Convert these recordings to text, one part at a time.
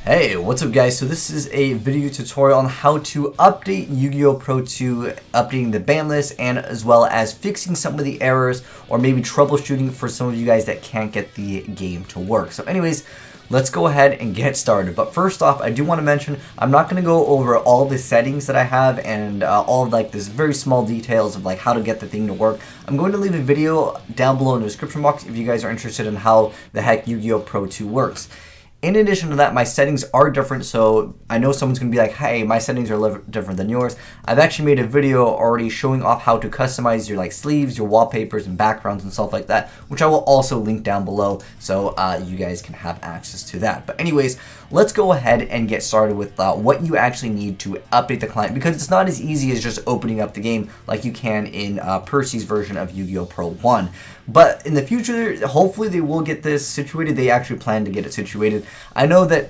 Hey, what's up guys? So this is a video tutorial on how to update Yu-Gi-Oh! Pro 2, updating the ban list, and as well as fixing some of the errors or maybe troubleshooting for some of you guys that can't get the game to work. So anyways, let's go ahead and get started. But first off, I do want to mention I'm not going to go over all the settings that I have and all of like this very small details of like how to get the thing to work. I'm going to leave a video down below in the description box if you guys are interested in how the heck Yu-Gi-Oh! Pro 2 works. In addition to that, my settings are different, so I know someone's going to be like, hey, my settings are different than yours. I've actually made a video already showing off how to customize your like sleeves, your wallpapers, and backgrounds and stuff like that, which I will also link down below so you guys can have access to that. But anyways, let's go ahead and get started with what you actually need to update the client, because it's not as easy as just opening up the game like you can in Percy's version of Yu-Gi-Oh! Pro 1. But in the future, hopefully they will get this situated. They actually plan to get it situated. I know that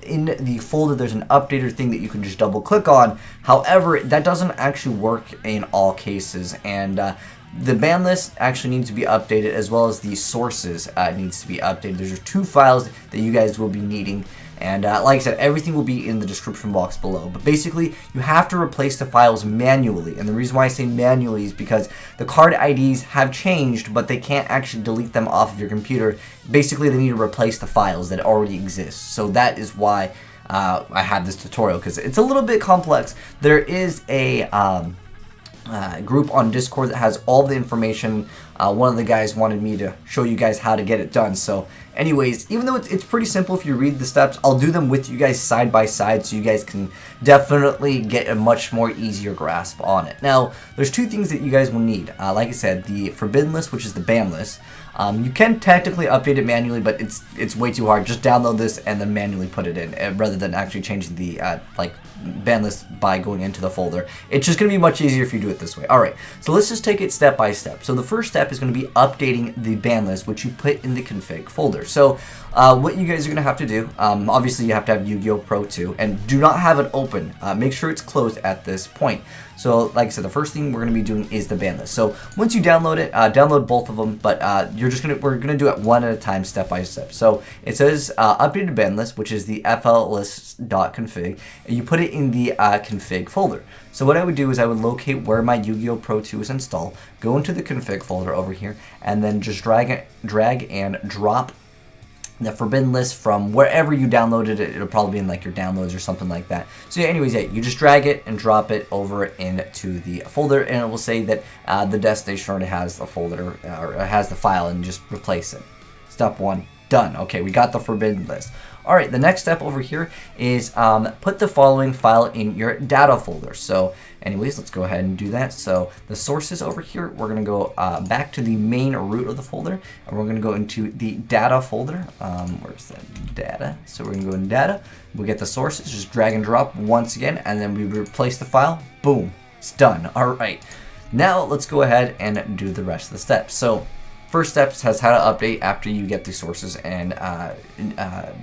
in the folder there's an updater thing that you can just double click on. However, that doesn't actually work in all cases, and the ban list actually needs to be updated, as well as the sources needs to be updated. There's two files that you guys will be needing. And like I said, everything will be in the description box below. But basically, you have to replace the files manually. And the reason why I say manually is because the card IDs have changed, but they can't actually delete them off of your computer. Basically, they need to replace the files that already exist. So that is why I have this tutorial, because it's a little bit complex. There is a group on Discord that has all the information. One of the guys wanted me to show you guys how to get it done. So anyways, even though it's pretty simple if you read the steps, I'll do them with you guys side by side so you guys can definitely get a much more easier grasp on it. Now, there's two things that you guys will need. Like I said, the forbidden list, which is the ban list. You can technically update it manually, but it's way too hard. Just download this and then manually put it in, rather than actually changing the ban list by going into the folder. It's just going to be much easier if you do it this way. Alright, so let's just take it step by step. So the first step is going to be updating the ban list, which you put in the config folder. So what you guys are going to have to do, obviously you have to have Yu-Gi-Oh! Pro 2, and do not have it open. Make sure it's closed at this point. So like I said, the first thing we're going to be doing is the ban list. So once you download it, download both of them, but we're going to do it one at a time, step by step. So it says updated ban list, which is the flist.config, and you put it in the config folder. So what I would do is I would locate where my Yu-Gi-Oh! Pro 2 is installed, go into the config folder over here, and then just drag and drop the forbidden list from wherever you downloaded it. It'll probably be in like your downloads or something like that. So yeah, anyways, yeah, you just drag it and drop it over into the folder, and it will say that the destination already has the folder or has the file, and just replace it. Step 1 done. Okay, we got the forbidden list. Alright, the next step over here is put the following file in your data folder. So anyways, let's go ahead and do that. So the sources over here, we're going to go back to the main root of the folder, and we're going to go into the data folder. Where's that? Data. So we're going to go in data. We'll get the sources, just drag and drop once again, and then we replace the file. Boom. It's done. Alright. Now let's go ahead and do the rest of the steps. So first steps has how to update after you get the sources and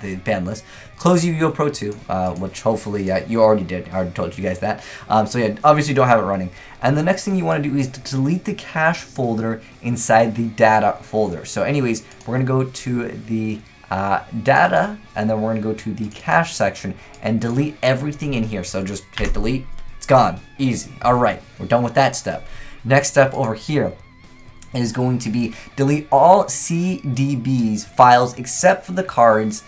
the ban list. Close Yu-Gi-Oh! Pro 2, which hopefully you already did. I already told you guys that. So yeah, obviously you don't have it running. And the next thing you want to do is to delete the cache folder inside the data folder. So anyways, we're going to go to the data, and then we're going to go to the cache section and delete everything in here. So just hit delete. It's gone. Easy. Alright, we're done with that step. Next step over here is going to be delete all CDB's files except for the cards,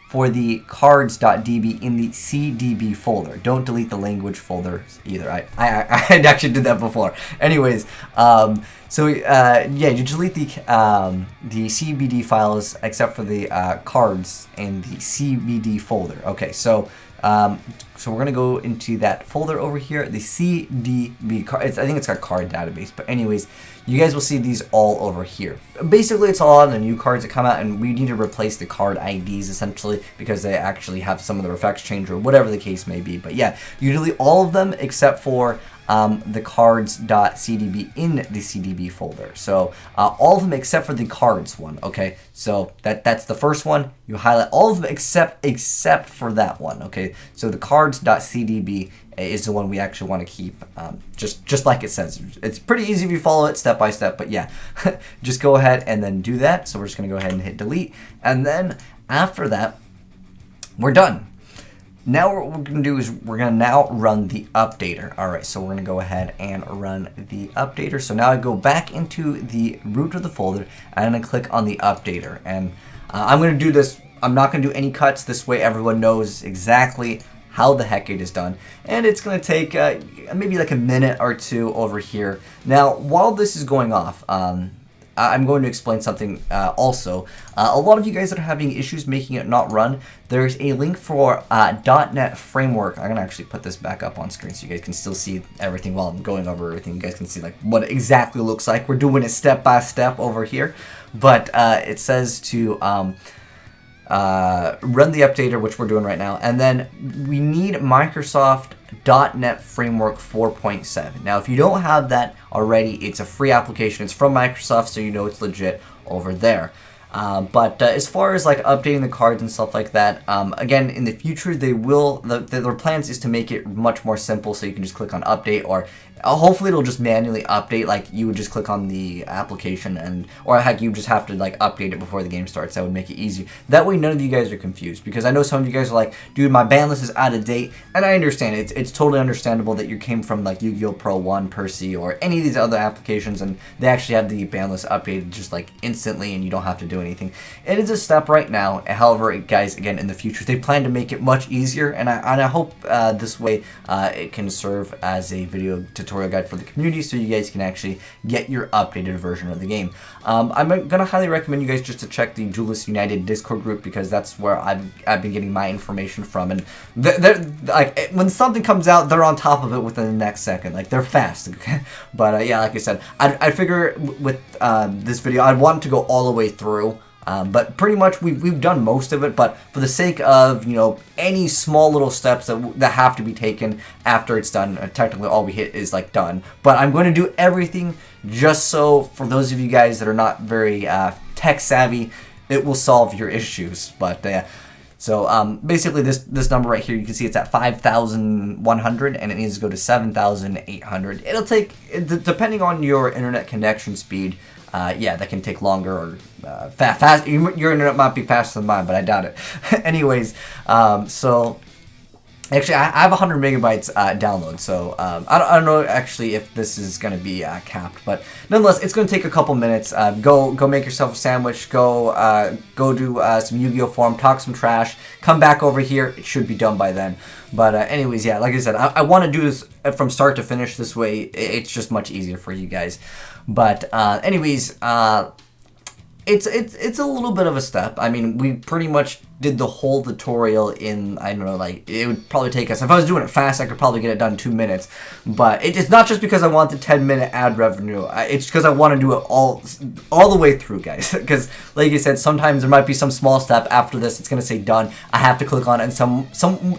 for the cards.db in the CDB folder. Don't delete the language folder either. I actually did that before. Anyways, yeah, you delete the CBD files except for the cards in the CBD folder. Okay, so we're gonna go into that folder over here, the CDB card. I think it's got card database, but anyways, you guys will see these all over here. Basically, it's all on the new cards that come out, and we need to replace the card IDs essentially because they actually have some of their effects changed or whatever the case may be. But yeah, you delete all of them except for the cards.cdb in the CDB folder. So all of them except for the cards one. Okay, so that's the first one. You highlight all of them except for that one. Okay, so the cards.cdb is the one we actually want to keep, just like it says. It's pretty easy if you follow it step by step, but yeah, just go ahead and then do that. So we're just going to go ahead and hit delete, and then after that, we're done. Now what we're going to do is we're going to now run the updater. All right, so we're going to go ahead and run the updater. So now I go back into the root of the folder, and I'm going to click on the updater. And I'm going to do this. I'm not going to do any cuts. This way everyone knows exactly how the heck it is done. And it's going to take maybe like a minute or two over here. Now, while this is going off, I'm going to explain something also. A lot of you guys that are having issues making it not run, there's a link for .NET Framework. I'm going to actually put this back up on screen so you guys can still see everything while I'm going over everything. You guys can see like what it exactly looks like. We're doing it step by step over here. But it says to run the updater, which we're doing right now. And then we need Microsoft .NET Framework 4.7. Now, if you don't have that already, it's a free application. It's from Microsoft, so you know it's legit over there. But as far as like updating the cards and stuff like that, again, in the future, they will, their plans is to make it much more simple, so you can just click on update, or hopefully it'll just manually update, like you would just click on the application, and or heck, you just have to like update it before the game starts. That would make it easy. That way none of you guys are confused, because I know some of you guys are like, dude, my ban list is out of date, and I understand. It's totally understandable that you came from like Yu-Gi-Oh! Pro 1, Percy, or any of these other applications, and they actually have the ban list updated just like instantly, and you don't have to do anything. It is a step right now. However, guys, again, in the future, they plan to make it much easier, and I hope this way it can serve as a video tutorial guide for the community, so you guys can actually get your updated version of the game. I'm gonna highly recommend you guys just to check the Duelist United Discord group, because that's where I've been getting my information from, and they're like, when something comes out, they're on top of it within the next second. Like, they're fast. Okay? But yeah, like I said, I figure with this video, I'd want to go all the way through. But pretty much we've done most of it, but for the sake of, you know, any small little steps that have to be taken after it's done, technically all we hit is like done. But I'm going to do everything just so for those of you guys that are not very tech savvy, it will solve your issues. But so basically this number right here, you can see it's at 5,100, and it needs to go to 7,800. It'll take, depending on your internet connection speed, yeah, that can take longer, or fast. Your internet might be faster than mine, but I doubt it. Anyways, so actually, I have 100 megabytes download, so I don't know actually if this is going to be capped, but nonetheless, it's going to take a couple minutes. Go make yourself a sandwich. Go do some Yu-Gi-Oh forum, talk some trash. Come back over here. It should be done by then. But anyways, yeah, like I said, I want to do this from start to finish. This way, it's just much easier for you guys. But anyways, it's a little bit of a step. I mean, we pretty much did the whole tutorial in, I don't know, like, it would probably take us, if I was doing it fast, I could probably get it done in 2 minutes. But it's not just because I want the 10-minute ad revenue. It's because I want to do it all the way through, guys. Because, like you said, sometimes there might be some small step after this. It's going to say done. I have to click on it, and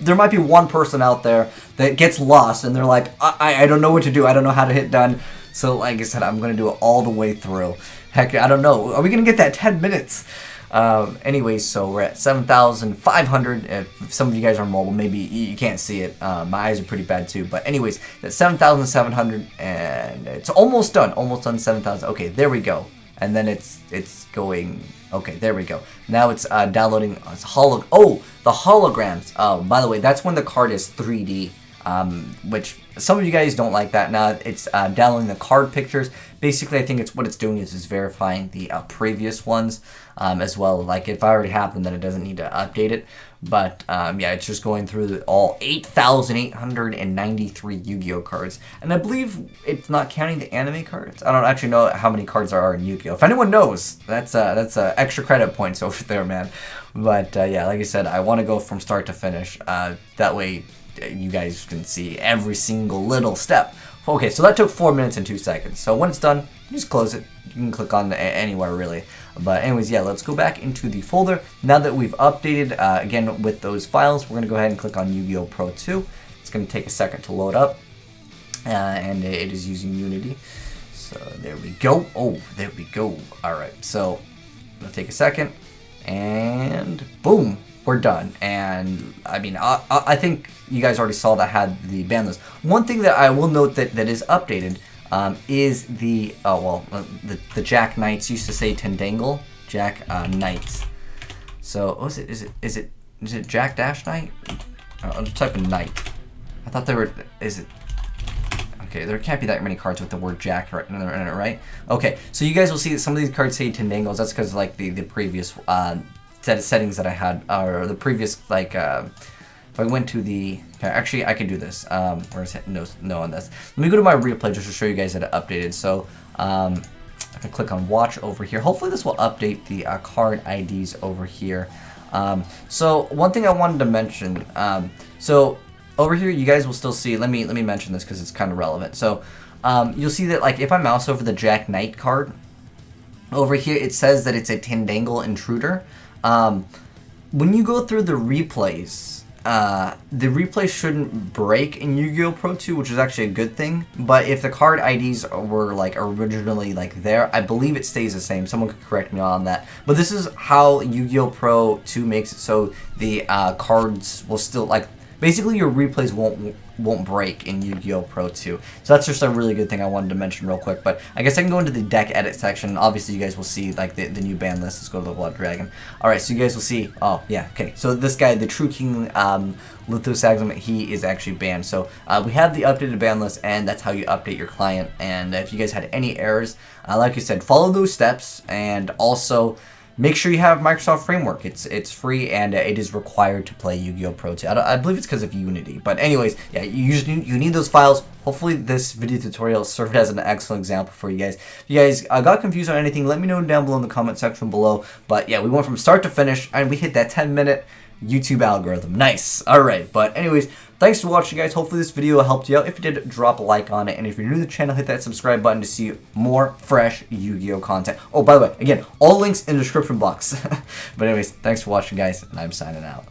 there might be one person out there that gets lost, and they're like, I don't know what to do. I don't know how to hit done. So, like I said, I'm going to do it all the way through. Heck, I don't know. Are we going to get that 10 minutes? Anyways, so we're at 7,500. If some of you guys are mobile, maybe you can't see it. My eyes are pretty bad too. But anyways, that's 7,700, and it's almost done. Almost done 7,000. Okay, there we go. And then it's going. Okay, there we go. Now it's downloading. The holograms. Oh, by the way, that's when the card is 3D. Which some of you guys don't like that. Now it's downloading the card pictures. Basically, I think what it's doing is verifying the previous ones as well. Like, if I already have them, then it doesn't need to update it. But yeah, it's just going through all 8,893 Yu-Gi-Oh cards, and I believe it's not counting the anime cards. I don't actually know how many cards there are in Yu-Gi-Oh. If anyone knows, that's extra credit points over there, man. But yeah, like I said, I want to go from start to finish. That way, you guys can see every single little step. Okay, so that took 4 minutes and 2 seconds. So when it's done, you just close it. You can click on anywhere, really. But anyways, yeah, let's go back into the folder. Now that we've updated, again, with those files, we're going to go ahead and click on Yu-Gi-Oh! Pro 2. It's going to take a second to load up. And it is using Unity. So there we go. Oh, there we go. All right, so it'll take a second. And boom. We're done. And I mean, I think you guys already saw that had the ban list. One thing that I will note that is updated is the the Jack Knights. Used to say Tendangle Jack Knights. So is it Is it Jack Dash Knight? I'll just type in Knight. I thought there were, is it? Okay, there can't be that many cards with the word Jack right in it, right? Okay, so you guys will see that some of these cards say 10 dangles. That's because like the previous set of settings that I had, or the previous like, if I went to the, actually I can do this. Where's it? No on this. Let me go to my replay just to show you guys that it updated. So I can click on watch over here. Hopefully this will update the card IDs over here. So one thing I wanted to mention, so over here you guys will still see, let me mention this because it's kind of relevant. So you'll see that like if I mouse over the Jack Knight card, over here it says that it's a 10 dangle intruder. When you go through the replays shouldn't break in Yu-Gi-Oh! Pro 2, which is actually a good thing. But if the card IDs were like originally like there, I believe it stays the same. Someone could correct me on that. But this is how Yu-Gi-Oh! Pro 2 makes it so the cards will still like, basically your replays won't break in Yu-Gi-Oh! Pro 2. So that's just a really good thing I wanted to mention real quick. But I guess I can go into the deck edit section. Obviously you guys will see like the new ban list. Let's go to the Blood Dragon. Alright, so you guys will see, oh yeah, okay. So this guy, the True King Lithosaglam, he is actually banned. So we have the updated ban list, and that's how you update your client. And if you guys had any errors, like I said, follow those steps, and also make sure you have Microsoft Framework. It's free, and it is required to play Yu-Gi-Oh! Pro 2. I believe it's because of Unity. But anyways, yeah, you need those files. Hopefully this video tutorial served as an excellent example for you guys. If you guys got confused on anything, let me know down below in the comment section below. But yeah, we went from start to finish, and we hit that 10-minute YouTube algorithm. Nice. Alright, but anyways, thanks for watching, guys. Hopefully this video helped you out. If it did, drop a like on it. And if you're new to the channel, hit that subscribe button to see more fresh Yu-Gi-Oh! Content. Oh, by the way, again, all links in the description box. But anyways, thanks for watching, guys, and I'm signing out.